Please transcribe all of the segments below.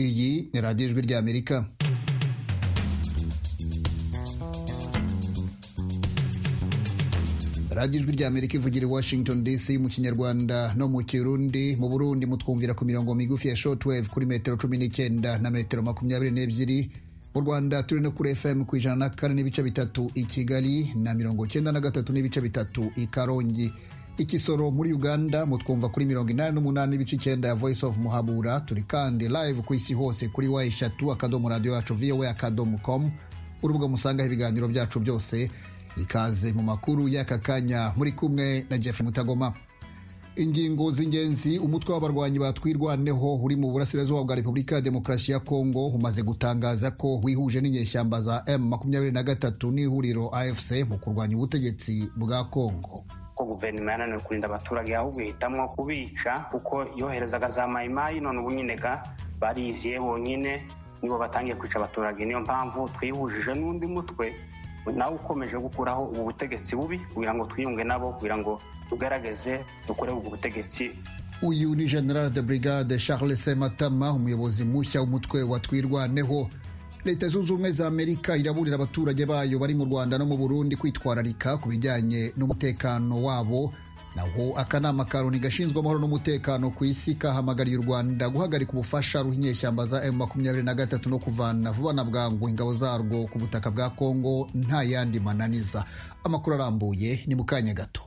Iyi ni radiyo ijwi ry'Amerika. radiyo ijwi ry'Amerika ivugira i Washington DC mu Kinyarwanda no mu Kirundi. Mu Burundi mutwumvira ku mirongo migufi ya shortwave kuri metero 19 na metero 22. Mu Rwanda turi no kuri FM ku 104 n'ibice bitatu i Kigali na 93 n'ibice bitatu i Karongi. Ikisoro muri Uganda mutwumva kuri 88 n'ibice 9 ya Voice of Muhabura. Turi kandi live ku isi hose kuri wa3.radio.voa.com, urubuga musangaho ibiganiro byacu byose. Ikaze mu makuru y'aka kanya, muri kumwe na Jeff Mutagoma. Ingingo z'ingenzi umutwe w'abarwanyi batwirwaneho uri mu burasirazuba bwa Repubulika ya Demokarasi ya Kongo umaze gutangaza ko wihuje n'inyeshyamba za M23 n'ihuriro AFC mu kurwanya ubutegetsi bwa Kongo. Ko guverinoma yananiwe kurinda abaturage ahubwo ihitamwo kubica kuko yoherezaga za mayimayi, none ubu nyinega bariziye bonyine nibo batangiye kwica abaturage. Niyo mpamvu twihujije n'undi mutwe nawe ukomeje gukuraho ubu butegetsi bubi kugira ngo twiyunge nabo, kugira ngo tugaragaze dukore ubu butegetsi. Uyu ni General de Brigade Charles Sematama, umuyobozi mushya w'umutwe wa Twirwaneho. Leta Zunze Ubumwe za Amerika iraburira abaturage bayo bari mu Rwanda no mu Burundi kwitwararika ku bijyanye n'umutekano wabo. Naho akanama ka Loni gashinzwe amahoro n'umutekano ku isi kahamagariye u Rwanda guhagarika ubufasha ruha inyeshyamba za M23 no kuvana vuba na bwangu ingabo zarwo ku butaka bwa Kongo nta yandi mananiza. Amakuru arambuye ni mu kanya gato.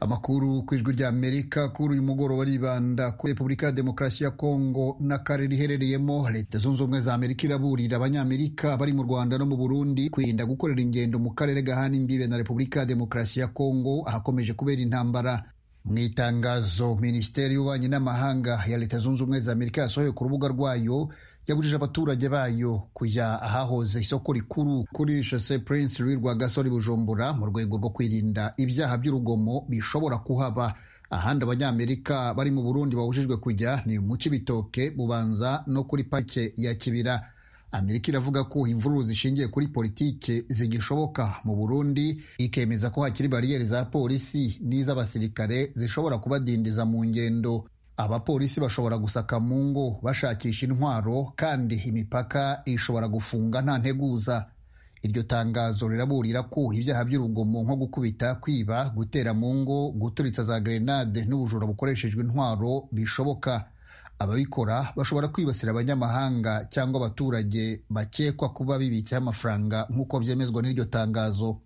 Amakuru ku ijwi ry'Amerika kuri uyu mugoroba aribanda kuri Repubulika ya Demokarasi ya Kongo n'akarere iherereyemo. Leta Zunze Ubumwe za Amerika iraburira abanyamerika bari mu Rwanda no mu Burundi kwirinda gukorera ingendo mu karere gahana imbibe na Repubulika ya Demokarasi ya Kongo ahakomeje kubera intambara. Mu itangazo, Minisiteri y'Ububanyi n'Amahanga ya Leta Zunze Ubumwe za Amerika yasohoye ku rubuga rwayo yaburije abaturage bayo kujya ahahoze isoko rikuru kuri Chaussée Prince Louis Rwagasore Bujumbura mu rwego rwo kwirinda ibyaha by'urugomo bishobora kuhaba. Ahandi abanyamerika bari mu Burundi babujijwe kujya ni mu Cibitoke, Bubanza no kuri Parike ya Kibira. Amerika iravuga ko imvururu zishingiye kuri politike zigishoboka mu Burundi, ikemeza ko hakiri bariyeri za polisi n'iz'abasirikare zishobora kubadindiza mu ngendo. Abapolisi bashobora gusaka mu ngo bashakisha intwaro, kandi imipaka ishobora gufunga nta nteguza. Iryo tangazo riraburira ko ibyaha by'urugomo nko gukubita, kwiba, gutera mu ngo, guturitsa za grenade n'ubujura bukoreshejwe intwaro bishoboka. Ababikora bashobora kwibasira abanyamahanga cyangwa abaturage bakekwa kuba bibitseho amafaranga nk'uko byemezwa n'iryo tangazo.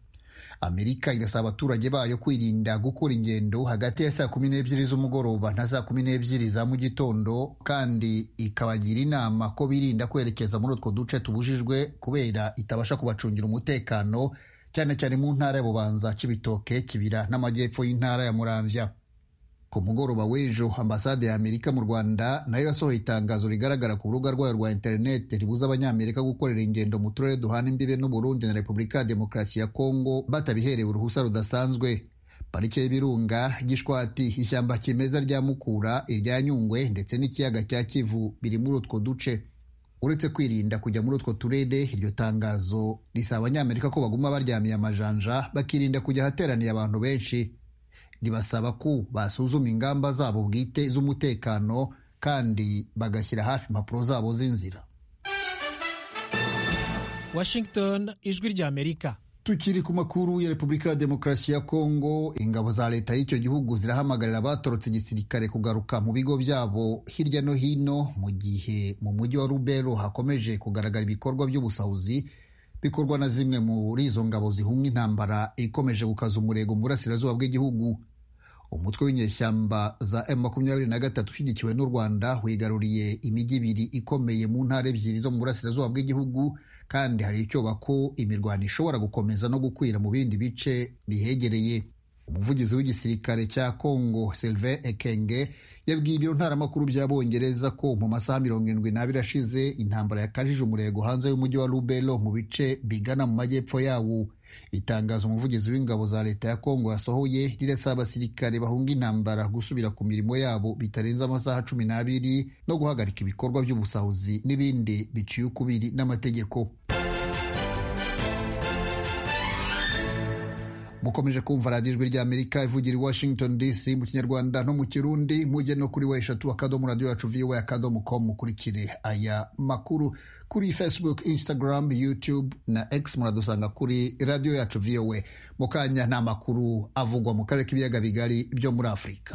Amerika irasaba abaturage bayo kwirinda gukora ingendo hagati ya saa 12 z'umugoroba na saa 12 za mu gitondo, kandi ikabagira inama ko birinda kwerekeza muri utwo duce tubujijwe kubera itabasha kubacungira umutekano, cyane cyane mu ntara ya Bubanza, Cibitoke, Kibira n'amajyepfo y'intara ya Muramvya. Ku mugoroba w'ejo, ambasade ya Amerika mu Rwanda nayo yasohoye itangazo rigaragara ku rubuga rwayo rwa internet ribuza abanyamerika gukorera ingendo mu turere duhana imbibe n'u Burundi na Repubulika ya Demokarasi ya Kongo batabiherewe uruhusa rudasanzwe. Parike y'Ibirunga, Gishwati, ishyamba kimeza rya Mukura, irya Nyungwe ndetse n'ikiyaga cya Kivu biri muri utwo duce. Uretse kwirinda kujya muri utwo turere, iryo tangazo risaba abanyamerika ko baguma baryamiye amajanja bakirinda kujya ahateraniye abantu benshi. Ribasaba ko basuzuma ingamba zabo bwite z'umutekano kandi bagashyira hafi impapuro zabo z'inzira. Washington, ijwi ry'Amerika. Tukiri ku makuru ya Repubulika ya Demokarasi ya Kongo, ingabo za leta y'icyo gihugu zirahamagarira abatorotse igisirikare kugaruka mu bigo byabo hirya no hino, mu gihe mu mujyi wa Lubero hakomeje kugaragara ibikorwa by'ubusahuzi bikorwa na zimwe muri izo ngabo zihunga intambara ikomeje gukaza umurego mu burasirazuba bw'igihugu. Umutwe w'inyeshyamba za M23 ushyigikiwe n'u Rwanda wigaruriye imijyi ibiri ikomeye mu ntara ebyiri zo mu burasirazuba bw'igihugu, kandi hari icyoba ko imirwano ishobora gukomeza no gukwira mu bindi bice bihegereye. Umuvugizi w'igisirikare cya Kongo, Sylvain Ekenge, yabwiye ibiro ntaramakuru by'Abongereza ko mu masaha 72 ashize intambara yakajije umurego hanze y'umujyi wa Lubero mu bice bigana mu majyepfo yawo. Itangazo umuvugizi w'ingabo za leta ya Kongo yasohoye rirasaba abasirikare bahunga intambara gusubira ku mirimo yabo bitarenze amasaha 12 no guhagarika ibikorwa by'ubusahuzi n'ibindi biciye ukubiri n'amategeko. mukomeje kumva radiyo ijwi ry'Amerika ivugira i Washington DC mu kinyarwanda no mu kirundi. mujye no kuri eshatu radio yacu voa.com mukurikire aya makuru kuri Facebook, Instagram, YouTube na X. muradusanga kuri radio yacu VOA. mu kanya nta makuru avugwa mu karere k'ibiyaga bigari byo muri Afurika.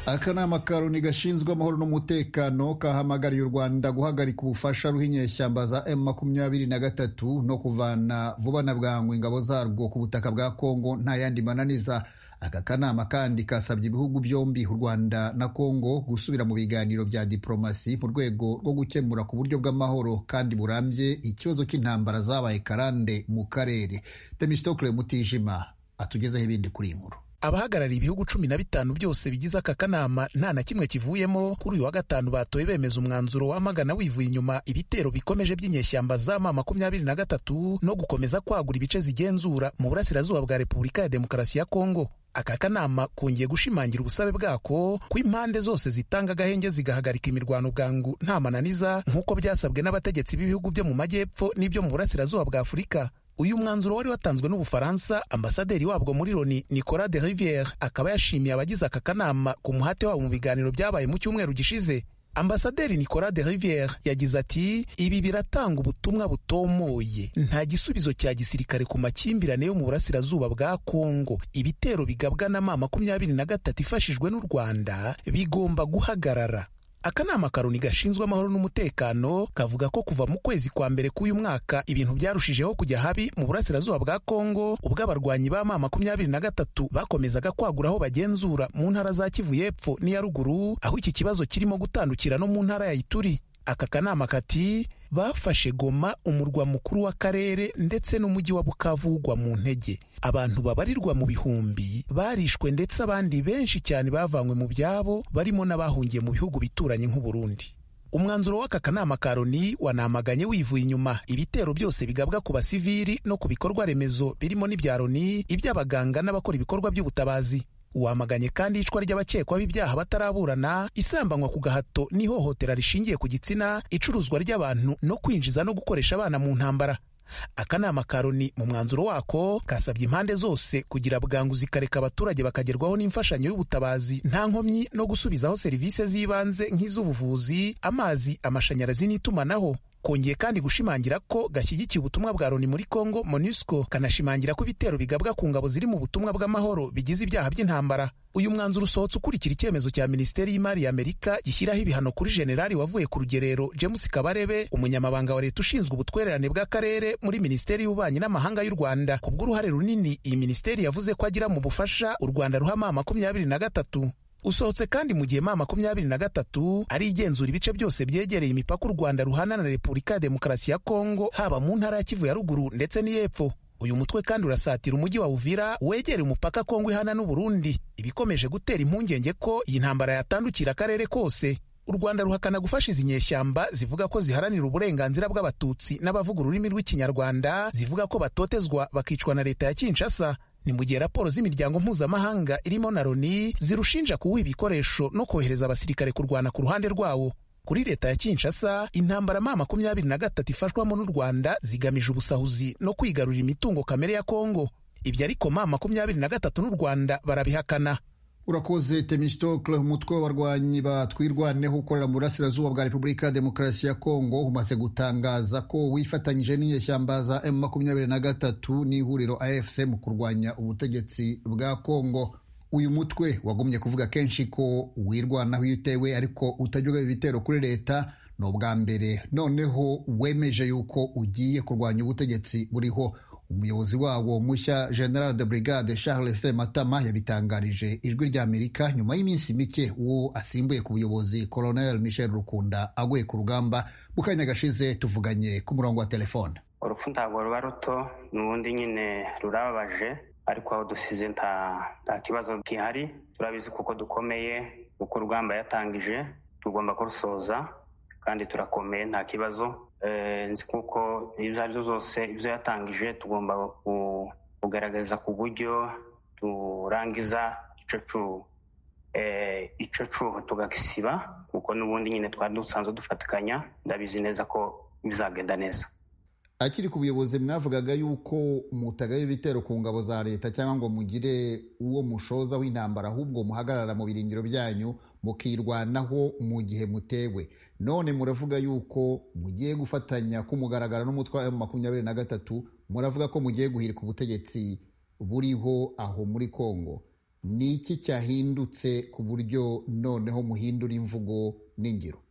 Akanama ka Loni gashinzwe amahoro n'umutekano kahamagariye u Rwanda guhagarika ubufasha ruha inyeshyamba za M23 no kuvana vuba na bwangu ingabo zarwo ku butaka bwa Kongo nta yandi mananiza. Aka kanama kandi kasabye ibihugu byombi u Rwanda na Kongo gusubira mu biganiro bya diplomasi mu rwego rwo gukemura ku buryo bw'amahoro kandi burambye ikibazo cy'intambara zabaye karande mu karere. Temistokle Mutijima atugezeho ibindi kuri inkuru. Abahagarariye ibihugu 15 byose bigize aka kanama nta na kimwe kivuyemo. Kuri uyu wa gatanu batoye bemeza umwanzuro wamagana wivuye inyuma ibitero bikomeje by'inyeshyamba za M23 no gukomeza kwagura ibice zigenzura mu burasirazuba bwa Repubulika ya Demokarasi ya Kongo. Aka kanama kongeye gushimangira ubusabe bwako ko impande zose zitanga agahenge zigahagarika imirwano bwangu nta mananiza nk'uko byasabwe n'abategetsi b'ibihugu byo mu majyepfo n'ibyo mu burasirazuba bwa Afurika. Uyu mwanzuro wari watanzwe n'Ubufaransa. Ambasaderi wabwo muri Loni Nicolas de Rivière akaba yashimiye abagize aka kanama ku muhate wabo mu biganiro byabaye mu cyumweru gishize. Ambasaderi Nicolas de Rivière yagize ati ibi biratanga ubutumwa butomoye, nta gisubizo cya gisirikare ku makimbirane yo mu burasirazuba bwa Kongo. Ibitero bigabwa na M23 ifashijwe n'u Rwanda bigomba guhagarara. Akanama ka Loni gashinzwe amahoro n'umutekano kavuga ko kuva mu kwezi kwa mbere k'uyu mwaka ibintu byarushijeho kujya habi mu burasirazuba bwa Kongo ubwo abarwanyi ba M23 bakomezaga kwagura aho bagenzura mu ntara za Kivu y'Epfo n'iya Ruguru, aho iki kibazo kirimo gutandukira no mu ntara ya Ituri. Aka kanama kati bafashe Goma, umurwa mukuru w'akarere, ndetse n'umujyi wa Bukavu ugwa mu ntege. Abantu babarirwa mu bihumbi barishwe ndetse abandi benshi cyane bavanywe mu byabo, barimo n'abahungiye mu bihugu bituranye nk'u Burundi. Umwanzuro w'aka kanama ka Loni wanamaganye wivuye inyuma ibitero byose bigabwa ku basivili no ku bikorwa remezo birimo n'ibya Loni, iby'abaganga n'abakora ibikorwa by'ubutabazi. Wamaganye kandi icwa ry'abakekwaho ibyaha bataraburana, isambanywa ku gahato n'ihohotera rishingiye ku gitsina, icuruzwa ry'abantu no kwinjiza no gukoresha abana mu ntambara. Akanama ka Loni mu mwanzuro wako kasabye impande zose kugira bwangu zikareka abaturage bakagerwaho n'imfashanyo y'ubutabazi nta nkomyi no gusubizaho serivisi z'ibanze nk'iz'ubuvuzi, amazi, amashanyarazi n'itumanaho. Kongeye kandi gushimangira ko gashyigikiye ubutumwa bwa Loni muri Kongo MONUSCO, kanashimangira ko ibitero bigabwa ku ngabo ziri mu butumwa bw'amahoro bigize ibyaha by'intambara. Uyu mwanzuro usohotse ukurikira icyemezo cya Minisiteri y'Imari y'Amerika gishyiraho ibihano kuri Generali wavuye ku rugerero James Kabarebe, umunyamabanga wa leta ushinzwe ubutwererane bw'akarere muri Minisiteri y'Ububanyi n'Amahanga y'u Rwanda, kubw'uruhare runini iyi minisiteri yavuze ko agira mu bufasha u Rwanda ruha M23. Usohotse kandi mu gihe M23 ari igenzura ibice byose byegereye imipaka u Rwanda ruhana na Repubulika ya Demokarasi ya Kongo, haba mu ntara ya Kivu ya Ruguru ndetse n'iy'Epfo. Uyu mutwe kandi urasatira umujyi wa Uvira wegereye umupaka Kongo ihana n'u Burundi, ibikomeje gutera impungenge ko iyi ntambara yatandukira akarere kose. U Rwanda ruhakana gufasha izi nyeshyamba zivuga ko ziharanira uburenganzira bw'abatutsi n'abavuga ururimi rw'ikinyarwanda, zivuga ko batotezwa bakicwa na leta ya Kinshasa. Ni mu gihe raporo z'imiryango mpuzamahanga irimo na Loni zirushinja kuwuha ibikoresho no kohereza abasirikare kurwana ku ruhande rwawo. Kuri leta ya Kinshasa, intambara M23 ifashwamo n'u Rwanda zigamije ubusahuzi no kwigarurira imitungo kamere ya Kongo. Ibyo ariko M23 n'u Rwanda barabihakana. Urakoze Temistokle. Umutwe w'abarwanyi batwirwaneho ukorera mu burasirazuba bwa Repubulika ya Demokarasi ya Kongo umaze gutangaza ko wifatanyije n'inyeshyamba za M23 n'ihuriro AFC mu kurwanya ubutegetsi bwa Kongo. Uyu mutwe wagumye kuvuga kenshi ko wirwanaho iyo utewe ariko utajya ibitero kuri leta. Ni ubwa mbere noneho wemeje yuko ugiye kurwanya ubutegetsi buriho. Umuyobozi wawo mushya General de Brigade Charles Sematama yabitangarije ijwi ry'Amerika nyuma y'iminsi mike uwo asimbuye ku buyobozi Colonel Michel Rukunda aguye ku rugamba. Mu kanya gashize tuvuganye ku murongo wa telefone. Urupfu ntabwo ruba ruto, n'ubundi nyine rurababaje, ariko aho dusize nta kibazo gihari. Turabizi kuko dukomeye, uko urugamba yatangije tugomba kurusoza kandi turakomeye nta kibazo. Nzi kuko ibyo ari byo zose ibyo yatangije tugomba kugaragaza ku buryo turangiza ico ico cuho tugakisiba kuko n'ubundi nyine twari dusanzwe dufatikanya. Ndabizi neza ko bizagenda neza. Akiri ku buyobozi mwavugaga yuko mutagaye ibitero ku ngabo za leta cyangwa ngo mugire uwo mushoza w'intambara, ahubwo muhagarara mu birindiro byanyu mukirwanaho mu gihe mutewe. None muravuga yuko mugiye gufatanya kumugaragara n'umutwe wa M23, muravuga ko mugiye guhirika ubutegetsi buriho aho muri Kongo. Ni iki cyahindutse ku buryo noneho muhindura imvugo n'ingiro?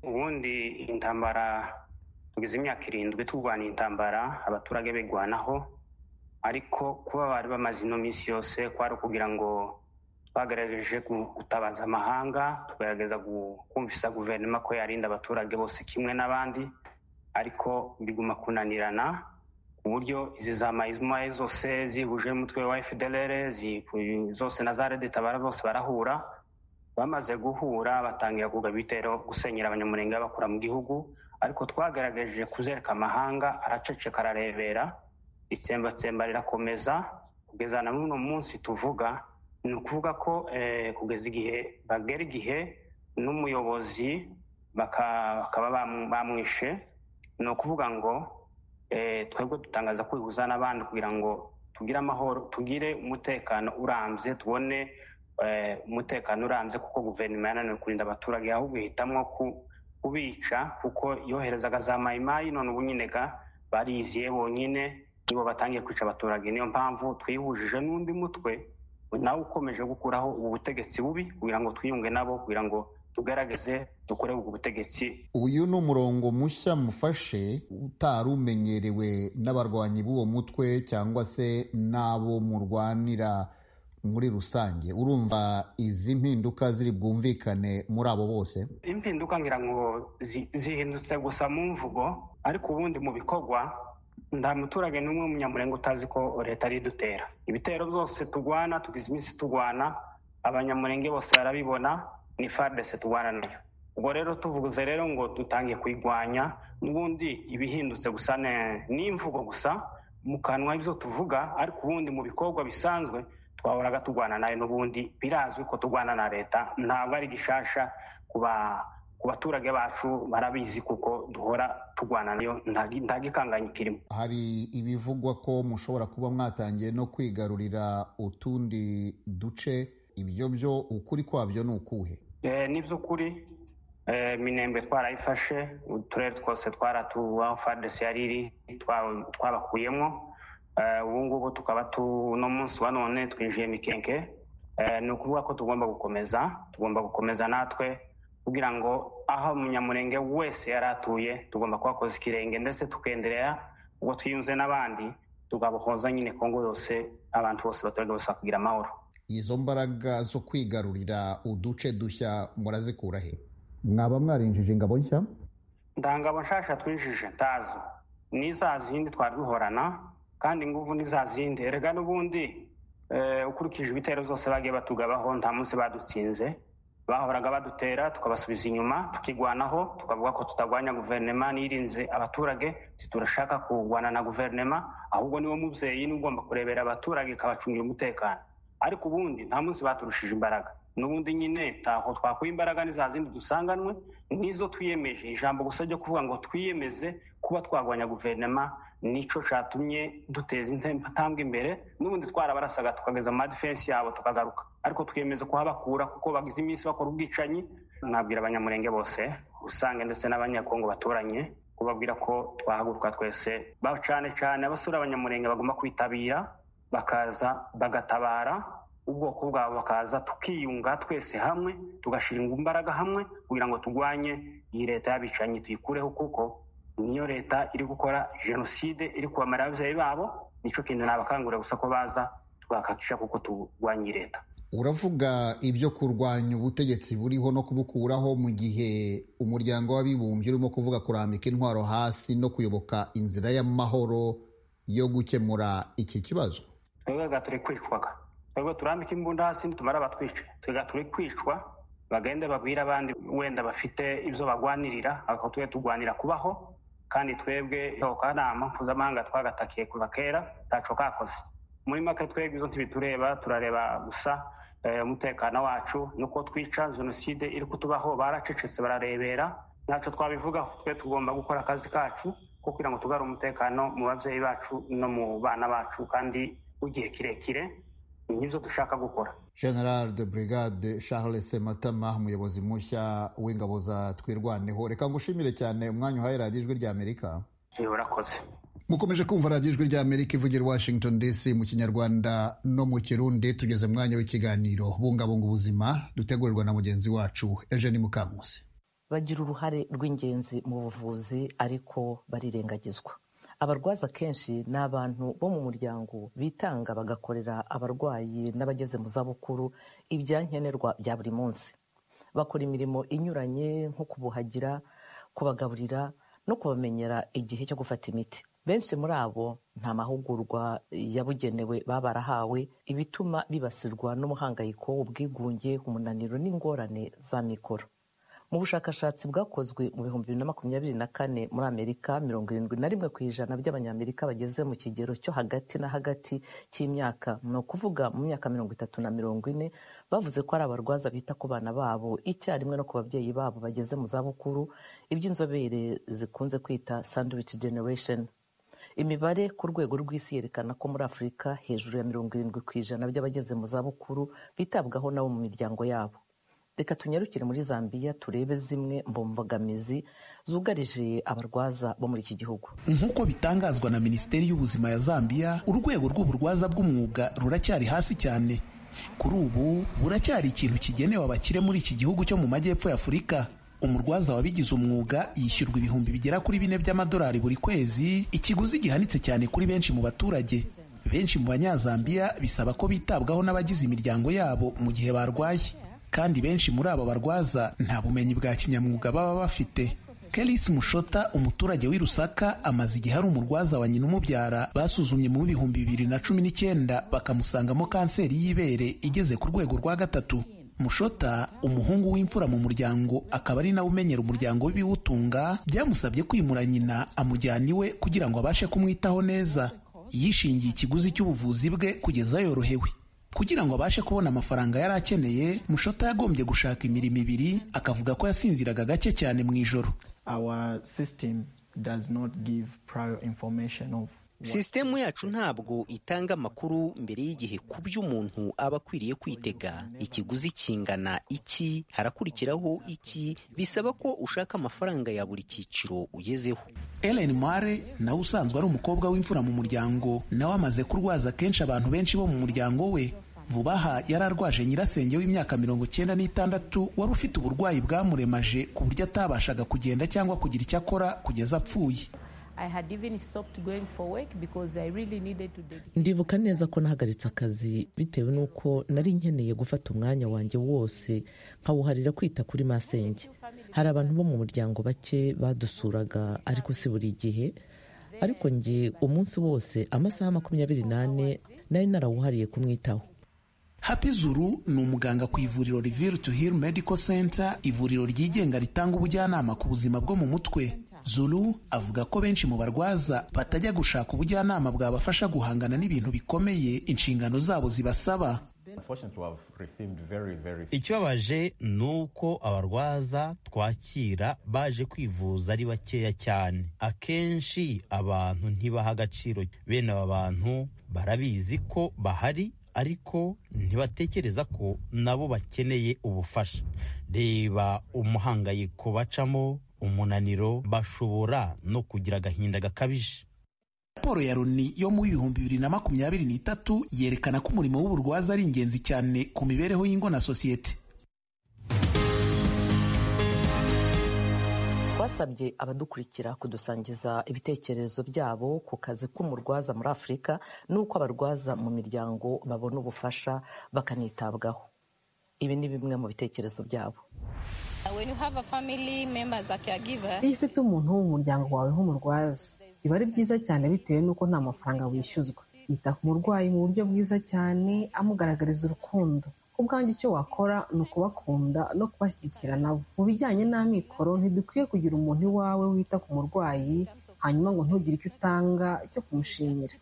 Ubundi intambara tugize imyaka 7 turwana intambara, abaturage begwanaho, ariko kuba bari bamaze ino minsi yose kwari kugira ngo twagerageje gutabaza amahanga, tugerageza kumvisa guverinoma ko yarinda abaturage bose kimwe n'abandi, ariko biguma kunanirana ku buryo izi za mayimayi zose zihuje umutwe wa FDLR zose na za Red Tabara bose barahura. Bamaze guhura batangira kugaba ibitero gusenyera abanyamurenge bakura mu gihugu, ariko twagerageje kuzereka amahanga, araceceka ararebera. Itsembatsemba rirakomeza kugeza na n'uno munsi tuvuga. Ni ukuvuga ko kugeza igihe bagera igihe n'umuyobozi bakaba bamwishe. Ni ukuvuga ngo twebwe dutangaza kwihuza n'abandi kugira ngo tugire amahoro, tugire umutekano urambye, tubone umutekano urambye, kuko guverinoma yananiwe kurinda abaturage, ahubwo ihitamwo kubica kuko yoherezaga za mayimayi. None ubu nyine bariziye bonyine, nibo batangiye kwica abaturage. Niyo mpamvu twihujije n'undi mutwe nawe ukomeje gukuraho ubu butegetsi bubi kugira ngo twiyunge nabo, kugira ngo tugerageze dukore ubu butegetsi. Uyu ni umurongo mushya mufashe utari umenyerewe n'abarwanyi b'uwo mutwe cyangwa se n'abo murwanira muri rusange. Urumva izi mpinduka ziri bwumvikane muri abo bose? Impinduka ngira ngo zihindutse gusa mu mvugo, ariko ubundi mu bikorwa nta muturage n'umwe w'umunyamurenge utazi ko leta ari dutera. Ibitero byose tugwana, tugize iminsi tugwana, abanyamurenge bose barabibona, ni FARDC tugwana nayo. Ubwo rero tuvuze rero ngo dutangiye kwigwanya, n'ubundi ibihindutse gusa n'imvugo gusa mu kanwa ibyo tuvuga, ariko ubundi mu bikorwa bisanzwe twahoraga tugwana nayo. N'ubundi birazwi ko tugwana na leta, ntabwo ari gishasha ku baturage bacu, barabizi kuko duhora tugwana nayo, nta gikanganye kirimo. Hari ibivugwa ko mushobora kuba mwatangiye no kwigarurira utundi duce, ibyo byo ukuri kwabyo ni ukuhe? Ni by'ukuri. Minembwe twarayifashe, uturere twose aho FARDC yari iri twabakuyemo. Ubu ngubu tukaba no munsi wa none twinjiye Mikenke. Ni ukuvuga ko tugomba gukomeza natwe kugira ngo aho umunyamurenge wese yari atuye tugomba kuhakoza ikirenge, ndetse tukenderera ubwo twiyunze n'abandi tugabohoza nyine Kongo yose, abantu bose baturage bose bakagira amahoro. Izo mbaraga zo kwigarurira uduce dushya murazikura he? Mwaba mwarinjije ingabo nshya? Nta ngabo nshasha twinjije, ntazo. Ni za zindi twari duhorana, kandi inguvu ni za zindi. Erega n'ubundi ukurikije ibitero byose bagiye batugabaho, nta munsi badutsinze. Bahoraga badutera tukabasubiza inyuma, tukigwanaho, tukavuga ko tutagwanya guverinoma nirinze abaturage, turashaka kugwana na guverinoma, ahubwo niwo muvyeyi n'ugomba kurebera abaturage kabacungira umutekano. Ariko ubundi nta munsi baturushije imbaraga. N'ubundi nyine taho twakuye imbaraga ni za zindi dusanganwe, nizo twiyemeje. Ijambo gusa ryo kuvuga ngo twiyemeze kuba twagwanya guverinoma nico catumye duteza intambwe imbere. N'ubundi twarabarasaga tukageza mu defense yabo tukagaruka, ariko twiyemeze kuhabakura kuko bagize iminsi bakora ubwicanyi. Nabwira abanyamurenge bose usange ndetse n'abanyakongo baturanye kubabwira ko twahaguruka twese, cyane abasura abanyamurenge bagomba kwitabira, bakaza bagatabara ubwoko bwabo, bakaza tukiyunga twese hamwe, tugashira imbaraga hamwe kugira ngo tugwanye iyi leta y'abicanyi, tuyikureho, kuko niyo leta iri gukora jenoside, iri kubamara ababyeyi babo. Nico kintu nabakangurira gusa ko baza twakakisha kuko tugwanye leta. Uravuga ibyo kurwanya ubutegetsi buriho no kubukuraho, mu gihe umuryango w'abibumbye urimo kuvuga kurambika intwaro hasi no kuyoboka inzira y'amahoro yo gukemura iki kibazo. Twebwe turi kwicwaga, twebwe turambika imbunda hasi nitumara batwice, twebwe turi kwicwa. Bagende babwira abandi wenda bafite ibyo bagwanirira, ariko twe tugwanira kubaho. Kandi twebwe akanama mpuzamahanga twagatakiye kuva kera, taco kakoze. muri make twebwe izo ntibitureba, turareba gusa umutekano wacu nuko twica. Jenoside iri kutubaho baracecetse bararebera, ntacyo twabivugaho. Twe tugomba gukora akazi kacu ko kugira ngo tugarure umutekano mu babyeyi bacu no mu bana bacu, kandi w'igihe kirekire nibyo dushaka gukora. General de Brigade Charles Sematama, umuyobozi mushya w'ingabo za Twirwaneho, reka ngushimire cyane umwanya uhaye radiyo ijwi rya Amerika. Urakoze. Mukomeje kumva radiyo ijwi rya Amerika ivugira Washington DC mu Kinyarwanda no mu Kirundi. Tugeze mu mwanya w'ikiganiro bungabunga ubuzima dutegurirwa na mugenzi wacu Eugene Mukankusi. Bagira uruhare rw'ingenzi mu buvuzi ariko barirengagizwa. Abarwaza kenshi ni abantu bo mu muryango bitanga bagakorera abarwayi n'abageze mu zabukuru ibyankenerwa bya buri munsi. Bakora imirimo inyuranye nko kubuhagira, kubagaburira no kubamenyera igihe cyo gufata imiti. Benshi muri abo nta mahugurwa yabugenewe baba barahawe, ibituma bibasirwa n'umuhangayiko, ubwigunge, umunaniro n'ingorane za mikoro. Mu bushakashatsi bwakozwe mu 2024 muri Amerika, 71% by'abanyamerika bageze mu kigero cyo hagati na hagati cy'imyaka, no kuvuga mu myaka 30 na 40, bavuze ko ari abarwaza bita ku bana babo icyarimwe no ku babyeyi babo bageze mu zabukuru, iby'inzobere zikunze kwita sandwich generation. Imibare ku rwego rw'isi yerekana ko muri Afurika hejuru ya 70% by'abageze mu zabukuru bitabwaho nabo mu miryango yabo. Reka tunyarukire muri Zambia turebe zimwe mu mbogamizi zugarije abarwaza bo muri iki gihugu. Nk'uko bitangazwa na Minisiteri y'Ubuzima ya Zambia, urwego rw'uburwaza bw'umwuga ruracyari hasi cyane. Kuri ubu buracyari ikintu kigenewe abakire muri iki gihugu cyo mu majyepfo ya Afurika. Umurwaza wabigize umwuga yishyurwa ibihumbi bigera kuri 4 by'amadolari buri kwezi, ikiguzi gihanitse cyane kuri benshi mu baturage. Benshi mu banyazambiya bisaba ko bitabwaho n'abagize imiryango yabo mu gihe barwaye, kandi benshi muri aba barwaza nta bumenyi bwa kinyamwuga baba bafite. Kelis Mushota, umuturage w'i Lusaka, amaze igihe ari umurwaza wa nyina umubyara. Basuzumye mu 2019 bakamusangamo kanseri y'ibere igeze ku rwego rwa 3. Mushota, umuhungu w'imfura mu muryango, akaba ari nawe umenyera umuryango w'ibiwutunga, byamusabye kwimura nyina amujyana iwe kugira ngo abashe kumwitaho neza. Yishingiye ikiguzi cy'ubuvuzi bwe kugeza yorohewe. Kugira ngo abashe kubona amafaranga yari akeneye, Mushota yagombye gushaka imirimo ibiri, akavuga ko yasinziraga gake cyane mu ijoro. Sisitemu yacu ntabwo itanga amakuru mbere y'igihe ku byo umuntu aba akwiriye kwitega. Ikiguzi kingana iki, harakurikiraho iki, bisaba ko ushaka amafaranga ya buri cyiciro ugezeho. Ellen Mare nawe usanzwe ari umukobwa w'imfura mu muryango, nawe amaze kurwaza kenshi abantu benshi bo mu muryango we. Vuba aha yararwaje nyirasenge w'imyaka 96 wari ufite uburwayi bwamuremaje ku buryo atabashaga kugenda cyangwa kugira icyo akora kugeza apfuye. Ndibuka neza ko nahagaritse akazi bitewe n'uko nari nkeneye gufata umwanya wanjye wose nkawuharira kwita kuri masenge. Hari abantu bo mu muryango bake badusuraga, ariko si buri gihe. Ariko njye umunsi wose amasaha 24 nari narawuhariye kumwitaho. Happy Zuru ni umuganga ku ivuriro Reveal to Heal Medical Center, ivuriro ryigenga ritanga ubujyanama ku buzima bwo mu mutwe. Zuru avuga ko benshi mu barwaza batajya gushaka ubujyanama bwabafasha guhangana n'ibintu bikomeye inshingano zabo zibasaba. Ikibabaje ni uko abarwaza twakira baje kwivuza ari bakeya cyane. Akenshi abantu ntibaha agaciro bene aba bantu, barabizi ko bahari ariko ntibatekereza ko nabo bakeneye ubufasha. Reba umuhangayiko bacamo, umunaniro, bashobora no kugira agahinda gakabije. Raporo ya Loni yo mu 2023 yerekana ko umurimo w'uburwaza ari ingenzi cyane ku mibereho y'ingo na sosiyete. Basabye abadukurikira kudusangiza ibitekerezo byabo ku kazi k'umurwaza muri Afurika n'uko abarwaza mu miryango babona ubufasha bakanitabwaho. Ibi ni bimwe mu bitekerezo byabo. Iyo ufite umuntu wo mu muryango wawe nk'umurwaza, biba ari byiza cyane bitewe n'uko nta mafaranga wishyuzwa. Yita ku murwayi mu buryo bwiza cyane, amugaragariza urukundo. Ubwanjye icyo wakora ni ukubakunda no kubashyigikira nabo. Mu bijyanye n'amikoro, ntidukwiye kugira umuntu iwawe wita ku murwayi hanyuma ngo ntugire icyo utanga cyo kumushimira.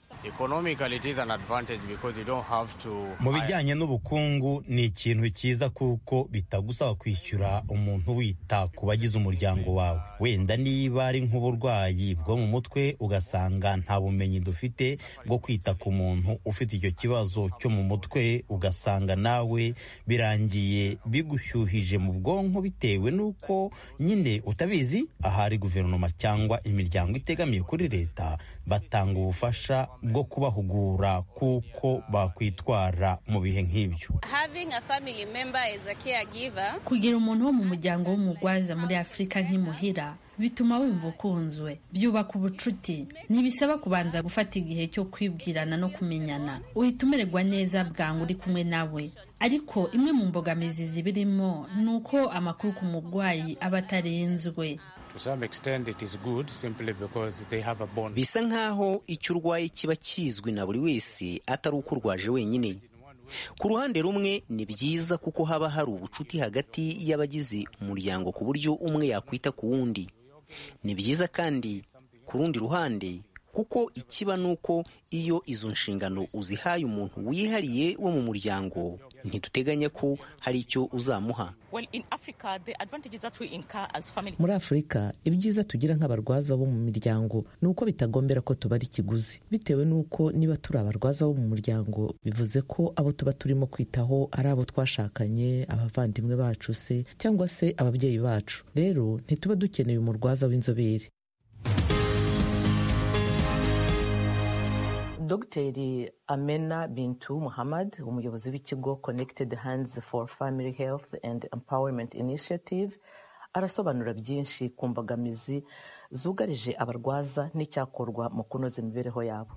Mu bijyanye n'ubukungu ni ikintu cyiza kuko bitagusaba kwishyura umuntu wita ku bagize umuryango wawe. Wenda niba ari nk'uburwayi bwo mu mutwe ugasanga nta bumenyi dufite bwo kwita ku muntu ufite icyo kibazo cyo mu mutwe, ugasanga nawe birangiye bigushyuhije mu bwonko bitewe n'uko nyine utabizi, ahari guverinoma cyangwa imiryango itegamiye kuri leta batanga ubufasha bwo kubahugura kuko bakwitwara mu bihe nk'ibyo. Kugira umuntu wo mu muryango w'umugwaza muri Afurika nk'imuhira bituma wumva ukunzwe, byubaka ubucuti, ntibisaba kubanza gufata igihe cyo kwibwirana no kumenyana, uhita umererwa neza bwangu uri kumwe nawe. Ariko imwe mu mbogamizi zibirimo ni uko amakuru ku murwayi aba atarenzwe. Bisa nk'aho icyo urwaye kiba kizwi na buri wese atari uko urwaje wenyine. Ku ruhande rumwe ni byiza kuko haba hari ubucuti hagati y'abagize umuryango ku buryo umwe yakwita ku wundi. Ni byiza kandi ku rundi ruhande kuko ikiba nuko iyo izo nshingano uzihaye umuntu wihariye wo mu muryango ntiduteganya ko hari icyo uzamuha. Muri Afurika ibyiza tugira nk'abarwaza bo mu miryango ni uko bitagombera ko tubara ikiguzi, bitewe n'uko niba turi abarwaza bo mu muryango bivuze ko abo tuba turimo kwitaho ari abo twashakanye, abavandimwe bacu se cyangwa se ababyeyi bacu. Rero ntituba dukeneye umurwaza w'inzobere. Dr. Amena Bintu Muhammad, umuyobozi w'ikigo Connected Hands for Family Health and Empowerment Initiative, arasobanura byinshi ku mbogamizi zugarije abarwaza n'icyakorwa mu kunoza imibereho yabo.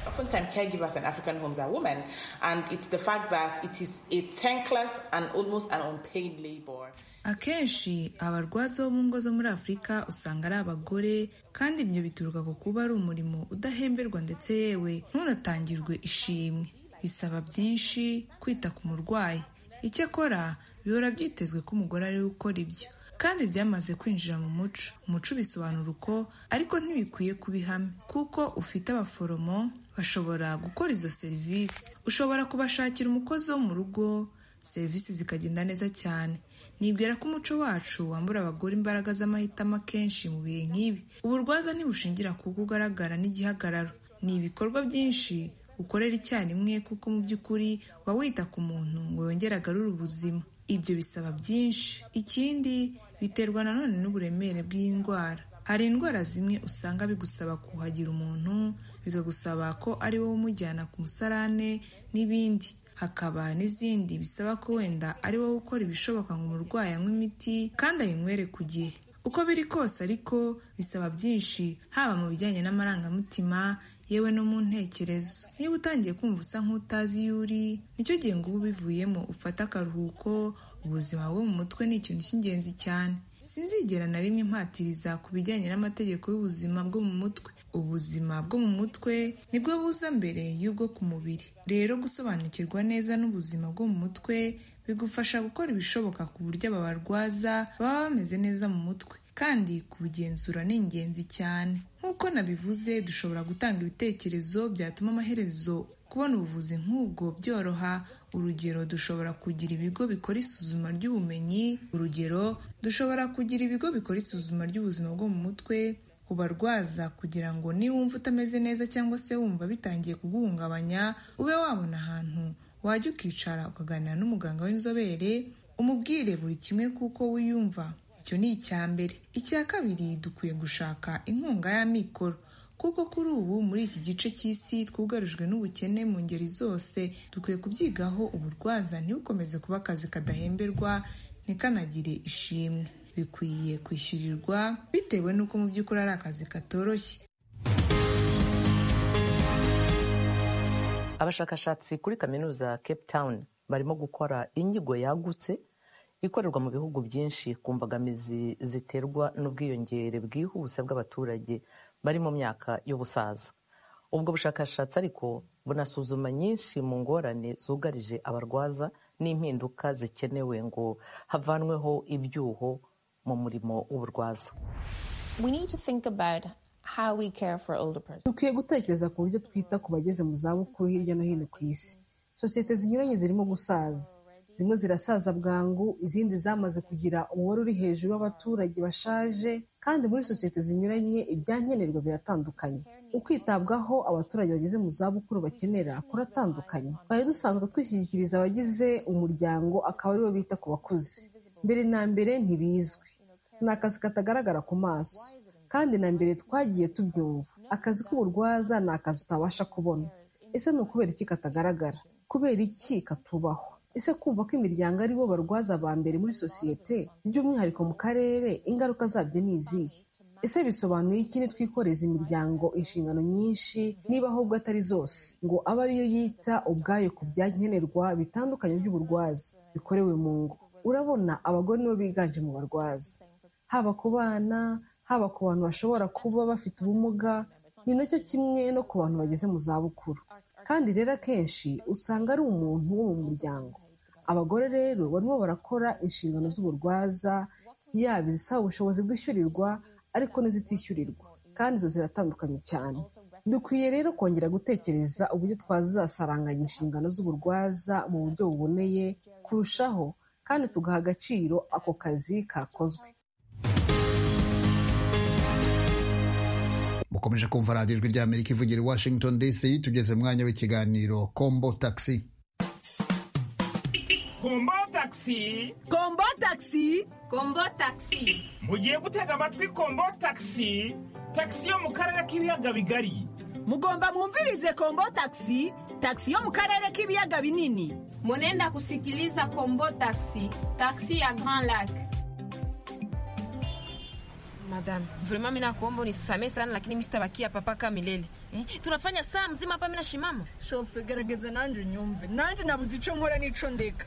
Oftentimes caregivers in African homes are women, and it's the fact that it is a thankless and almost an unpaid labor. Akenshi abarwaza bo mu ngo zo muri Afurika usanga ari abagore, kandi ibyo bituruka ku kuba ari umurimo udahemberwa ndetse yewe ntunatangirwe ishimwe. Bisaba byinshi kwita ku murwayi. Icyakora bihora byitezwe ko umugore ari we ukora ibyo, kandi byamaze kwinjira mu muco. Umuco bisobanura uko, ariko ntibikwiye kuba ihame, kuko ufite abaforomo bashobora gukora izo serivisi. Ushobora kubashakira umukozi wo mu rugo, serivisi zikagenda neza cyane. Nibwira ko umuco wacu wambura abagore imbaraga z'amahitamo akenshi mu bihe nk'ibi. Uburwaza ntibushingira ku kugaragara n'igihagararo, ni ibikorwa byinshi ukorera icyarimwe, kuko mu by'ukuri uba wita ku muntu ngo yongere agarure ubuzima. Ibyo bisaba byinshi. Ikindi biterwa nanone n'uburemere bw'indwara. Hari indwara zimwe usanga bigusaba kuhagira umuntu, bikagusaba ko ari wowe umujyana ku musarane n'ibindi. Hakaba n'izindi bisaba ko wenda ari wowe ukora ibishoboka ngo umurwayi anywe imiti kandi ayinywere ku gihe. Uko biri kose ariko bisaba byinshi, haba mu bijyanye n'amarangamutima yewe no mu ntekerezo. Niba utangiye kumva usa nk'utazi iyo uri, nicyo gihe ngo uba ubivuyemo ufata akaruhuko. Ubuzima bwo mu mutwe ni ikintu cy'ingenzi cyane. Sinzigera na rimwe mpatiriza ku bijyanye n'amategeko y'ubuzima bwo mu mutwe. Ubuzima bwo mu mutwe nibwo buza mbere y'ubwo ku mubiri. Rero gusobanukirwa neza n'ubuzima bwo mu mutwe bigufasha gukora ibishoboka ku buryo aba barwaza baba bameze neza mu mutwe, kandi kubigenzura ni ingenzi cyane. Nk'uko nabivuze, dushobora gutanga ibitekerezo byatuma amaherezo kubona ubuvuzi nk'ubwo byoroha. Urugero, dushobora kugira ibigo bikora isuzuma ry'ubumenyi. Dushobora kugira ibigo bikora isuzuma ry'ubuzima bwo mu mutwe ku barwaza, kugira ngo niba wumva utameze neza cyangwa se wumva bitangiye kuguhungabanya, ube wabona ahantu wajya ukicara ukaganira n'umuganga w'inzobere, umubwire buri kimwe kuko wiyumva. Icyo ni icya mbere. Icya kabiri, dukwiye gushaka inkunga y'amikoro, kuko kuri ubu muri iki gice cy'isi twugarijwe n'ubukene mu ngeri zose. Dukwiye kubyigaho uburwaza ntibukomeze kuba akazi kadahemberwa, ntikanagire ishimwe. Bikwiye kwishyurirwa bitewe n'uko mu by'ukuri ari akazi katoroshye. Abashakashatsi kuri kaminuza Cape Town barimo gukora inyigo yagutse ikorerwa mu bihugu byinshi ku mbogamizi ziterwa n'ubwiyongere bwihuse bw'abaturage bari mu myaka y'ubusaza. Ubwo bushakashatsi ariko bunasuzuma nyinshi mu ngorane zugarije abarwaza n'impinduka zikenewe ngo havanweho ibyuho mu murimo w'uburwaza. We need to think about dukwiye gutekereza ku buryo twita ku bageze mu zabukuru hirya no hino ku isi. Sosiyete zinyuranye zirimo gusaza, zimwe zirasaza bwangu, izindi zamaze kugira umubare uri hejuru w'abaturage bashaje, kandi muri sosiyete zinyuranye ibyankenerwa biratandukanye. Ukwitabwaho abaturage bageze mu zabukuru bakenera kuratandukanye. Twari dusanzwe twishyikiriza abagize umuryango, akaba aribo bita ku bakuze. Mbere na mbere ntibizwi, ni akazi katagaragara ku maso, kandi na mbere twagiye tubyumva. Akazi k'uburwaza ni akazi utabasha kubona. Ese ni ukubera iki katagaragara? Kubera iki katubahwa? Ese kumva ko imiryango ari bo barwaza ba mbere muri sosiyete, by'umwihariko mu karere, ingaruka zabyo ni izihe? Ese bisobanuye iki nitwikoreza imiryango inshingano nyinshi, niba ahubwo atari zose, ngo abe ariyo yita ubwayo ku byankenerwa bitandukanye by'uburwaza bikorewe mu ngo? Urabona, abagore nibo biganje mu barwaza, haba ku bana, haba ku bantu bashobora kuba bafite ubumuga, ni nacyo kimwe no ku bantu bageze mu zabukuru. Kandi rero akenshi usanga ari umuntu wo mu muryango. Abagore rero barimo barakora inshingano z'uburwaza, yaba izisaba ubushobozi bwishyurirwa ariko n'izitishyurirwa, kandi izo ziratandukanye cyane. Dukwiye rero kongera gutekereza uburyo twazasaranganya inshingano z'uburwaza mu buryo buboneye kurushaho, kandi tugaha agaciro ako kazi kakozwe. Mukomeje kumva radiyo ijwi ry'Amerika ivugira i Washington DC. Tugeze mu mwanya w'ikiganiro Kombo Taxi. Kombo Taxi, Kombo Taxi, Kombo Taxi. mugiye gutega amatwi Kombo Taxi, taxi yo mu karere k'ibiyaga bigari. Mugomba mwumvirize Kombo Taxi, taxi yo mu karere k'ibiyaga binini. Munenda kusikiliza Kombo Taxi, taxi ya Grand Lac. Madam, vraiment mina kuomba unisamee sana, lakini mimi sitabakia papa kama milele. Tunafanya saa mzima hapa, mimi na shimama. Shofe, gerageza nanje nyumve. Nanje nabuze ico nkora n'ico ndeka.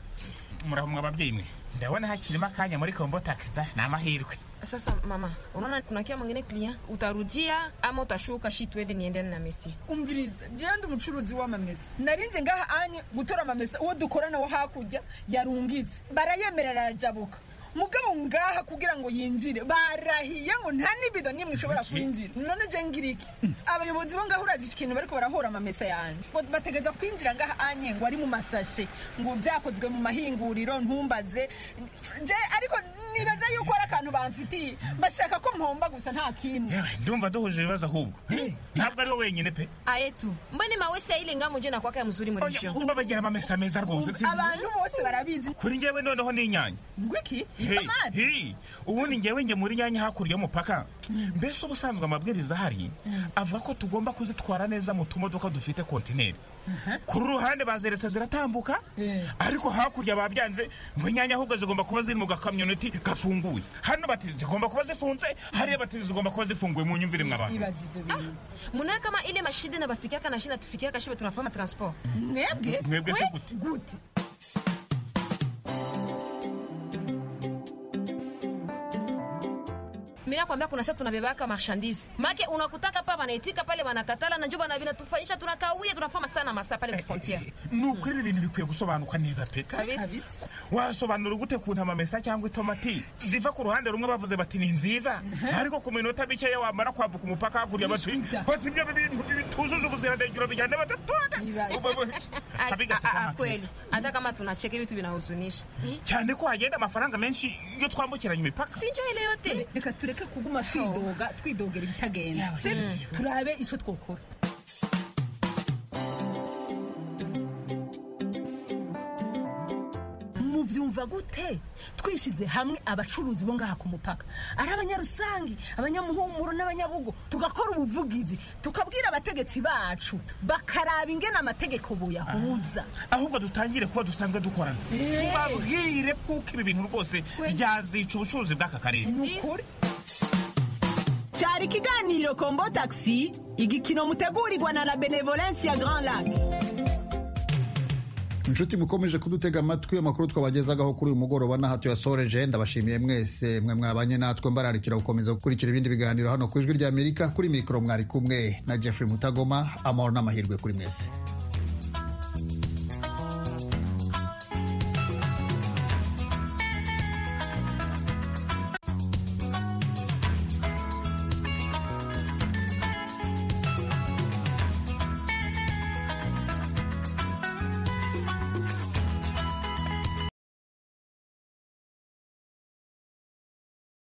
Murahamwe ababyeyi mwe. Ndabona hakirimo akanya muri Kombo Taxi, na amahirwe. Sasa mama, unaona kuna kia mwingine client, utarudia ama utashuka shi twende niende na Messi? Umviriza, je ndi umucuruzi w'amamesa. Narinje ngaha anye gutora amamesa uwo dukorana wo hakujya yarungitse. Barayemerera arajabuka. Mugabo ngaha kugira ngo yinjire barahiye ngo nta nibido nimwe ishobora kwinjira. None je ngiriki abayobozi bo ngaho urazi ikintu bariko barahora amamesa yanje ngo bategeza kwinjira ngaha anye ngo ari mu masashe ngo byakozwe mu mahinguriro ntumbaze je, ariko nibaza yuko ari akantu bamfitiye bashaka ko mpomba gusa nta kintu. Ndumva duhuje ibibazo ahubwo ntabwo ari wowe wenyine pe. Ayetu mbone mawese ile ngamo je nakwaka ya mzuri muri sho umba bagira amamesa meza rwose. Abantu bose barabizi kuri njyewe noneho ni inyanya ngwiki. Ubundi njyewe muri nyanya hakurya y'umupaka. Mbese ubusanzwe amabwiriza ahari avuga ko tugomba kuzitwara neza mu tumodoka dufite kontineri. Kuri ruhande bazeretse ziratambuka, ariko hakurya babyanze ngo inyanya ahubwo zigomba kuba ziri mu gakamyoneti gafunguye. Hano bati zigomba kuba zifunze, hariya bati zigomba kuba zifunguye. mu nyumvire mw'abantu. Muna kama ile mashide na bafikia kana shina tufikia kashibe tunafanya transport. Mwebwe se gute? Mimi nakwambia kuna sasa tunabebaka marchandise. Make unakutaka pa banaitika pale wanakatala na njoba na vinatufanyisha tunakawia tunafanya sana masa pale ku frontier. Nukuri ibintu bikwiye gusobanuka neza pe. Kabisa. Wasobanura gute kunta amamesa cyangwa itomati ziva ku ruhande rumwe bavuze bati ni nziza, ariko ku minota bike ya wamara kwambuka umupaka hakurya bati ibyo bintu bitujuje ubuziranenge bijyana batatuka. Kweli hata kama tunacheka vitu vinahuzunisha cyane ko hagenda amafaranga menshi yo twambukiranya imipaka. Sinjo ile yote. Reka tureke kuguma twidogera ibitagenda. Turabe ico twokora. Muvyumva gute twishize hamwe abacuruzi bo ngaha ku mupaka, ari abanyarusangi, abanyamuhumuro n'abanyabugo, tugakora ubuvugizi tukabwira abategetsi bacu bakaraba ingena amategeko buyahuza. Ahubwo dutangire kuba dusanzwe dukorana, tubabwire kuko ibi bintu rwose byazica ubucuruzi bw'aka karere. Nukuri cyari ikiganiro Kombo Taxi, igikino mutegurirwa na la Benevolence ya Grand Lac. Inshuti mukomeje kudutega amatwi, amakuru twabagezagaho kuri uyu mugoroba n'aha tuyasoreje. Ndabashimiye mwese mwe mwabanye natwe, mbararikira gukomeza gukurikira ibindi biganiro hano ku Ijwi ry'Amerika. Kuri mikoro mwari kumwe na Jeffrey Mutagoma. Amahoro n'amahirwe kuri mwese.